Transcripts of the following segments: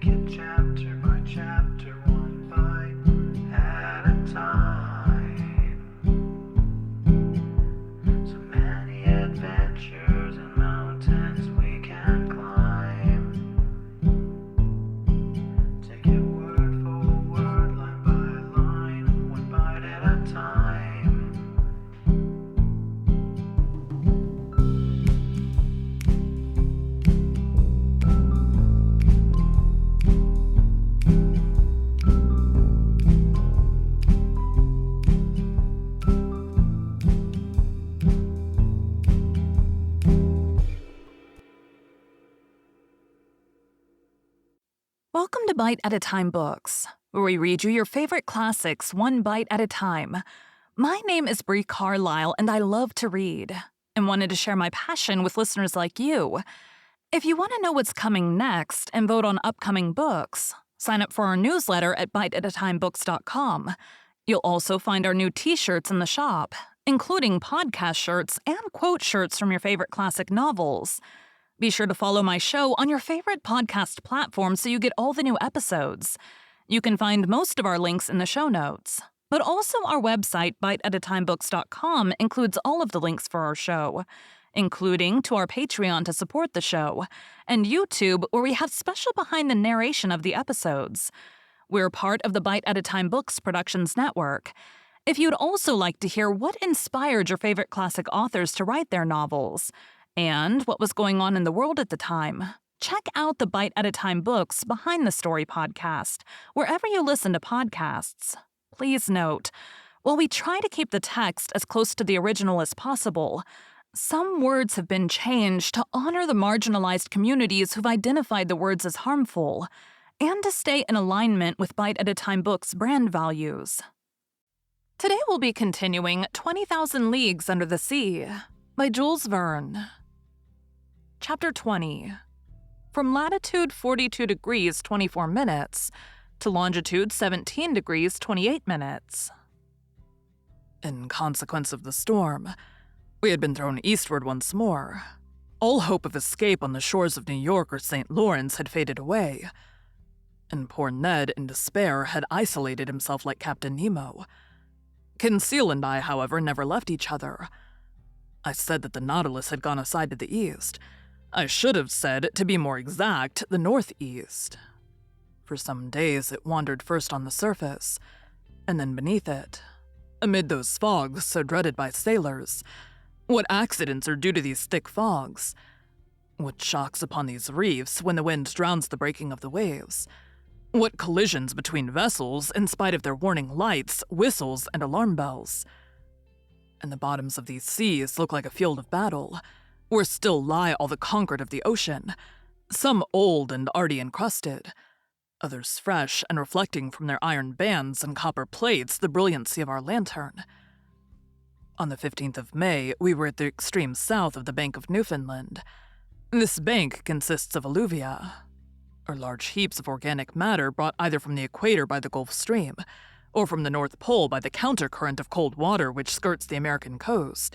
it chapter by chapter, one bite at a time. So many adventures and mountains we can climb. Take it word for word, line by line, one bite at a time. Welcome to Bite at a Time Books, where we read you your favorite classics one bite at a time. My name is Bree Carlile, and I love to read, and wanted to share my passion with listeners like you. If you want to know what's coming next and vote on upcoming books, sign up for our newsletter at biteatatimebooks.com. You'll also find our new t-shirts in the shop, including podcast shirts and quote shirts from your favorite classic novels. Be sure to follow my show on your favorite podcast platform so you get all the new episodes. You can find most of our links in the show notes, but also our website, biteatatimebooks.com, includes all of the links for our show, including to our Patreon to support the show, and YouTube, where we have special behind the narration of the episodes. We're part of the Bite at a Time Books Productions Network. If you'd also like to hear what inspired your favorite classic authors to write their novels, and what was going on in the world at the time, check out the Bite at a Time Books Behind the Story podcast, wherever you listen to podcasts. Please note, while we try to keep the text as close to the original as possible, some words have been changed to honor the marginalized communities who've identified the words as harmful, and to stay in alignment with Bite at a Time Books' brand values. Today we'll be continuing 20,000 Leagues Under the Sea by Jules Verne. Chapter 20. From latitude 42 degrees 24 minutes to longitude 17 degrees 28 minutes. In consequence of the storm, we had been thrown eastward once more. All hope of escape on the shores of New York or St. Lawrence had faded away, and poor Ned, in despair, had isolated himself like Captain Nemo. Conseil and I, however, never left each other. I said that the Nautilus had gone aside to the east. I should have said, to be more exact, the northeast. For some days it wandered first on the surface, and then beneath it, amid those fogs so dreaded by sailors. What accidents are due to these thick fogs? What shocks upon these reefs when the wind drowns the breaking of the waves? What collisions between vessels in spite of their warning lights, whistles, and alarm bells? And the bottoms of these seas look like a field of battle, where still lie all the conquered of the ocean, some old and already encrusted, others fresh and reflecting from their iron bands and copper plates the brilliancy of our lantern. On the 15th of May, we were at the extreme south of the Bank of Newfoundland. This bank consists of alluvia, or large heaps of organic matter brought either from the equator by the Gulf Stream, or from the North Pole by the countercurrent of cold water which skirts the American coast.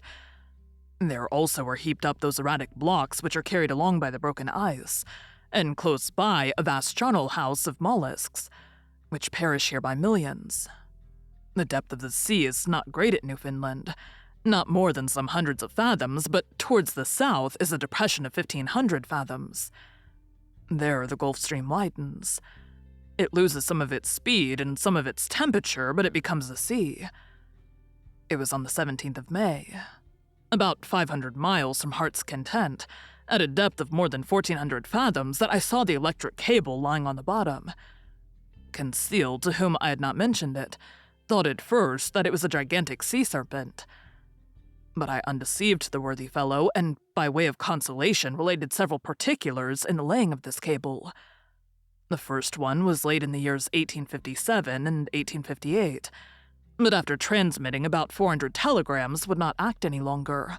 There also are heaped up those erratic blocks which are carried along by the broken ice, and close by a vast charnel house of mollusks, which perish here by millions. The depth of the sea is not great at Newfoundland, not more than some hundreds of fathoms, but towards the south is a depression of 1,500 fathoms. There the Gulf Stream widens. It loses some of its speed and some of its temperature, but it becomes a sea. It was on the 17th of May, about 500 miles from Heart's Content, at a depth of more than 1,400 fathoms, that I saw the electric cable lying on the bottom. Conseil, to whom I had not mentioned it, thought at first that it was a gigantic sea serpent. But I undeceived the worthy fellow, and by way of consolation related several particulars in the laying of this cable. The first one was laid in the years 1857 and 1858, but after transmitting about 400 telegrams would not act any longer.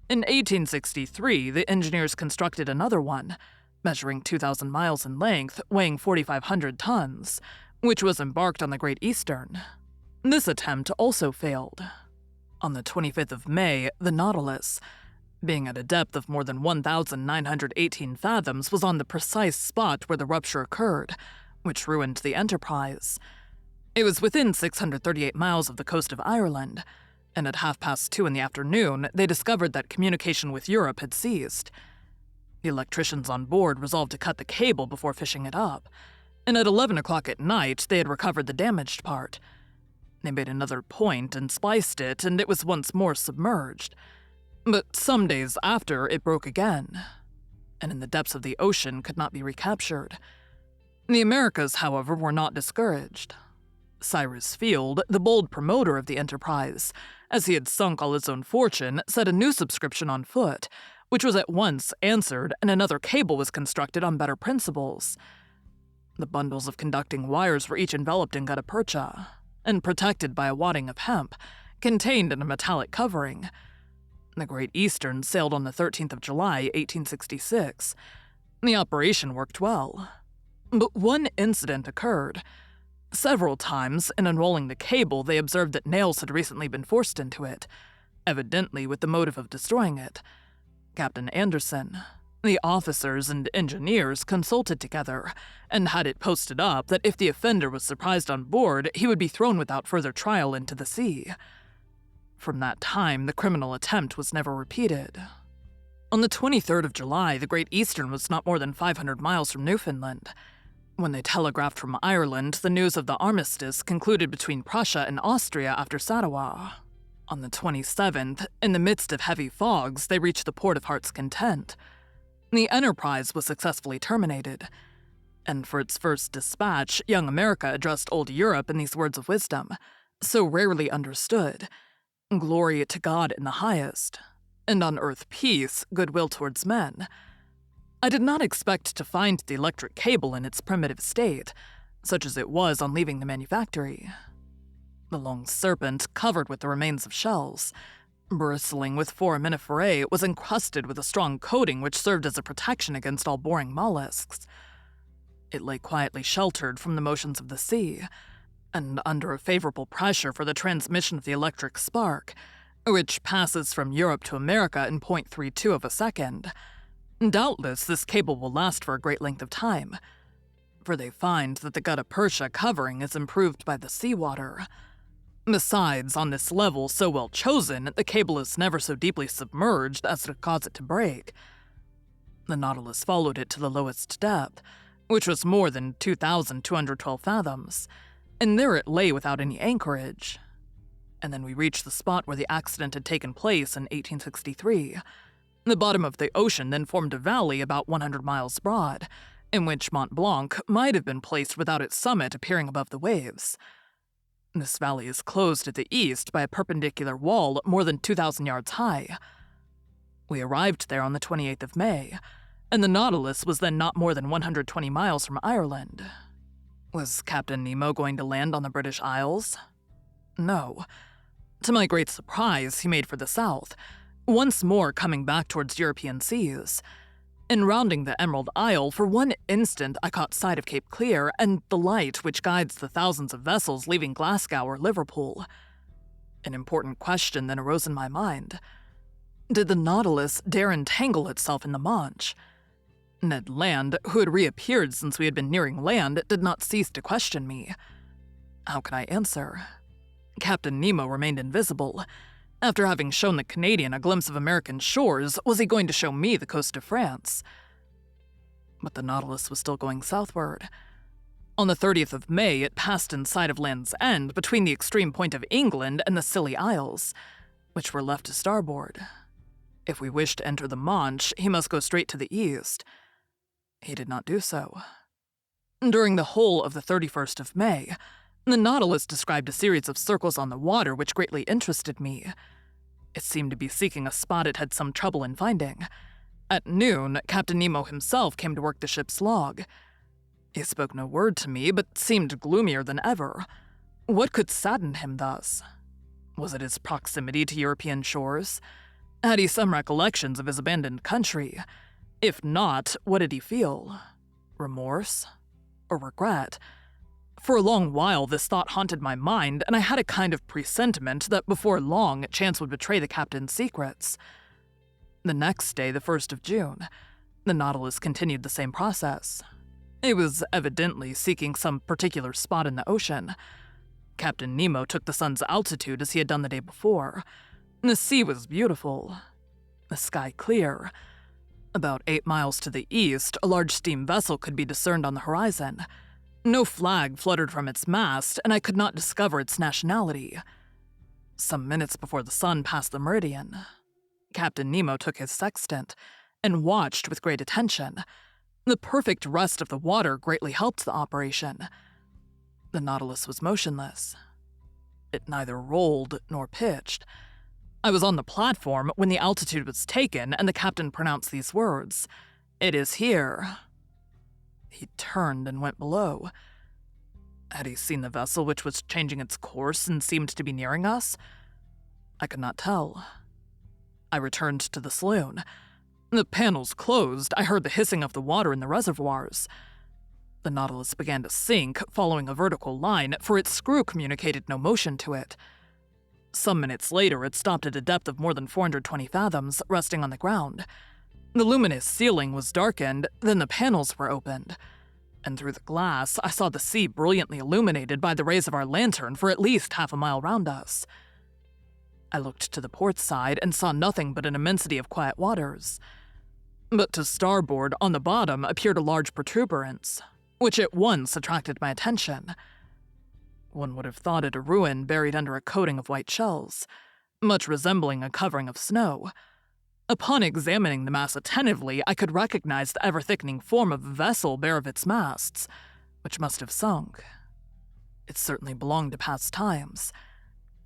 In 1863, the engineers constructed another one, measuring 2,000 miles in length, weighing 4,500 tons, which was embarked on the Great Eastern. This attempt also failed. On the 25th of May, the Nautilus, being at a depth of more than 1,918 fathoms, was on the precise spot where the rupture occurred, which ruined the Enterprise. It was within 638 miles of the coast of Ireland, and at 2:30 in the afternoon, they discovered that communication with Europe had ceased. The electricians on board resolved to cut the cable before fishing it up, and at 11 o'clock at night, they had recovered the damaged part. They made another point and spliced it, and it was once more submerged. But some days after, it broke again, and in the depths of the ocean could not be recaptured. The Americas, however, were not discouraged. Cyrus Field, the bold promoter of the enterprise, as he had sunk all his own fortune, set a new subscription on foot, which was at once answered, and another cable was constructed on better principles. The bundles of conducting wires were each enveloped in gutta percha, and protected by a wadding of hemp, contained in a metallic covering. The Great Eastern sailed on the 13th of July, 1866. The operation worked well. But one incident occurred. Several times, in unrolling the cable, they observed that nails had recently been forced into it, evidently with the motive of destroying it. Captain Anderson, the officers and engineers consulted together, and had it posted up that if the offender was surprised on board, he would be thrown without further trial into the sea. From that time, the criminal attempt was never repeated. On the 23rd of July, the Great Eastern was not more than 500 miles from Newfoundland. When they telegraphed from Ireland the news of the armistice concluded between Prussia and Austria after Sadowa. On the 27th, in the midst of heavy fogs, they reached the port of Heart's Content. The enterprise was successfully terminated, and for its first dispatch, young America addressed old Europe in these words of wisdom, so rarely understood: "Glory to God in the highest, and on earth peace, goodwill towards men." I did not expect to find the electric cable in its primitive state, such as it was on leaving the manufactory. The long serpent, covered with the remains of shells, bristling with foraminiferae, was encrusted with a strong coating which served as a protection against all boring mollusks. It lay quietly sheltered from the motions of the sea, and under a favorable pressure for the transmission of the electric spark, which passes from Europe to America in 0.32 of a second. Doubtless this cable will last for a great length of time, for they find that the gutta percha covering is improved by the seawater. Besides, on this level so well chosen, the cable is never so deeply submerged as to cause it to break. The Nautilus followed it to the lowest depth, which was more than 2,212 fathoms, and there it lay without any anchorage. And then we reached the spot where the accident had taken place in 1863. The bottom of the ocean then formed a valley about 100 miles broad, in which Mont Blanc might have been placed without its summit appearing above the waves. This valley is closed at the east by a perpendicular wall more than 2,000 yards high. We arrived there on the 28th of May, and the Nautilus was then not more than 120 miles from Ireland. Was Captain Nemo going to land on the British Isles? No. To my great surprise, he made for the south, once more coming back towards European seas. In rounding the Emerald Isle, for one instant I caught sight of Cape Clear and the light which guides the thousands of vessels leaving Glasgow or Liverpool. An important question then arose in my mind. Did the Nautilus dare entangle itself in the Manche? Ned Land, who had reappeared since we had been nearing land, did not cease to question me. How could I answer? Captain Nemo remained invisible. After having shown the Canadian a glimpse of American shores, was he going to show me the coast of France? But the Nautilus was still going southward. On the 30th of May, it passed in sight of Land's End between the extreme point of England and the Scilly Isles, which were left to starboard. If we wished to enter the Manche, he must go straight to the east. He did not do so. During the whole of the 31st of May, the Nautilus described a series of circles on the water which greatly interested me. It seemed to be seeking a spot it had some trouble in finding. At noon, Captain Nemo himself came to work the ship's log. He spoke no word to me, but seemed gloomier than ever. What could sadden him thus? Was it his proximity to European shores? Had he some recollections of his abandoned country? If not, what did he feel? Remorse? Or regret? For a long while this thought haunted my mind, and I had a kind of presentiment that before long chance would betray the captain's secrets. The next day, the 1st of June, the Nautilus continued the same process. It was evidently seeking some particular spot in the ocean. Captain Nemo took the sun's altitude as he had done the day before. The sea was beautiful, the sky clear. About 8 miles to the east, a large steam vessel could be discerned on the horizon. No flag fluttered from its mast, and I could not discover its nationality. Some minutes before the sun passed the meridian, Captain Nemo took his sextant and watched with great attention. The perfect rest of the water greatly helped the operation. The Nautilus was motionless. It neither rolled nor pitched. I was on the platform when the altitude was taken and the captain pronounced these words, "It is here." He turned and went below. Had he seen the vessel which was changing its course and seemed to be nearing us? I could not tell. I returned to the saloon. The panels closed. I heard the hissing of the water in the reservoirs. The Nautilus began to sink, following a vertical line, for its screw communicated no motion to it. Some minutes later, it stopped at a depth of more than 420 fathoms, resting on the ground. The luminous ceiling was darkened, then the panels were opened, and through the glass, I saw the sea brilliantly illuminated by the rays of our lantern for at least half a mile round us. I looked to the port side and saw nothing but an immensity of quiet waters. But to starboard, on the bottom, appeared a large protuberance, which at once attracted my attention. One would have thought it a ruin buried under a coating of white shells, much resembling a covering of snow. Upon examining the mass attentively, I could recognize the ever-thickening form of a vessel bare of its masts, which must have sunk. It certainly belonged to past times.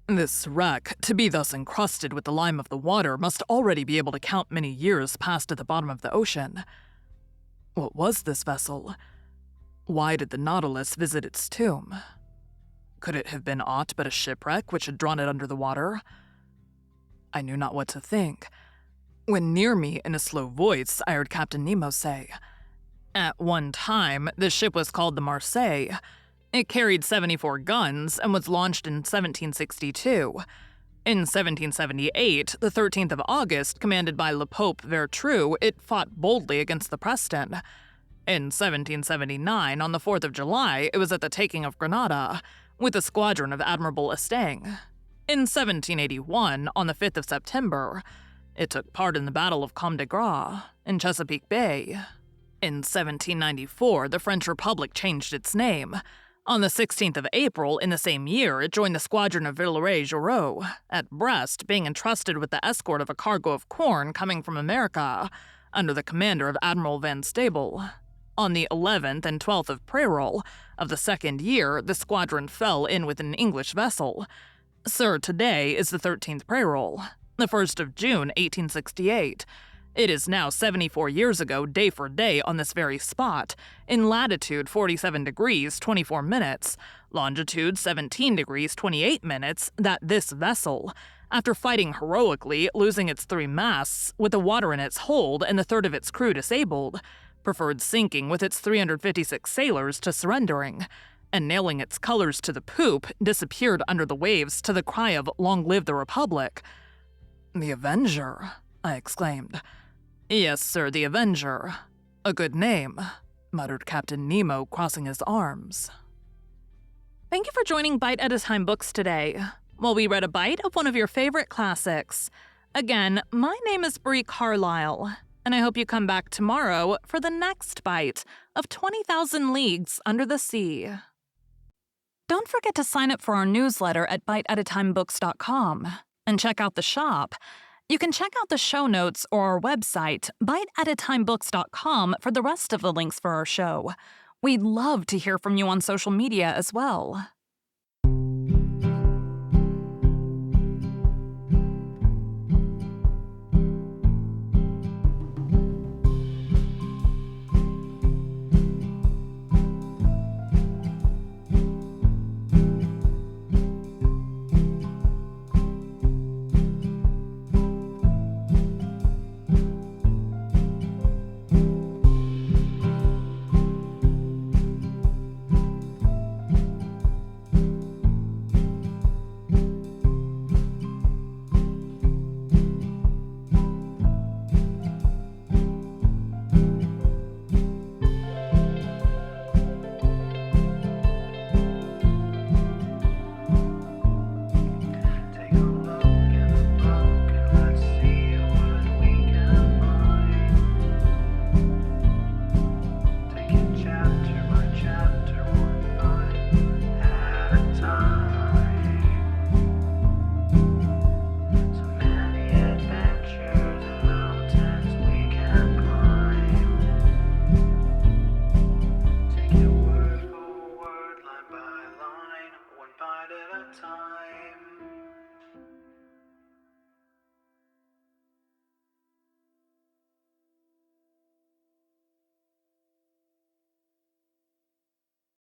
This wreck, to be thus encrusted with the lime of the water, must already be able to count many years passed at the bottom of the ocean. What was this vessel? Why did the Nautilus visit its tomb? Could it have been aught but a shipwreck which had drawn it under the water? I knew not what to think. When near me, in a slow voice, I heard Captain Nemo say, "At one time, this ship was called the Marseille. It carried 74 guns and was launched in 1762. In 1778, the 13th of August, commanded by Le Pope Vertrou, it fought boldly against the Preston. In 1779, on the 4th of July, it was at the taking of Granada, with a squadron of Admiral Estang. In 1781, on the 5th of September, it took part in the Battle of Comte de Gras, in Chesapeake Bay. In 1794, the French Republic changed its name. On the 16th of April in the same year, it joined the squadron of Villeray-Jourault at Brest, being entrusted with the escort of a cargo of corn coming from America, under the commander of Admiral Van Stabel. On the 11th and 12th of Prairol of the second year, the squadron fell in with an English vessel. Sir, today is the 13th Prairol, the 1st of June, 1868. It is now 74 years ago, day for day, on this very spot, in latitude 47 degrees 24 minutes, longitude 17 degrees 28 minutes, that this vessel, after fighting heroically, losing its 3 masts, with the water in its hold and the third of its crew disabled, preferred sinking with its 356 sailors to surrendering, and nailing its colors to the poop, disappeared under the waves to the cry of "Long live the Republic." "The Avenger," I exclaimed. "Yes, sir, the Avenger. A good name," muttered Captain Nemo, crossing his arms. Thank you for joining Bite at a Time Books today, while we read a bite of one of your favorite classics. Again, my name is Bree Carlile, and I hope you come back tomorrow for the next bite of 20,000 Leagues Under the Sea. Don't forget to sign up for our newsletter at biteatatimebooks.com and check out the shop. You can check out the show notes or our website, biteatatimebooks.com, for the rest of the links for our show. We'd love to hear from you on social media as well.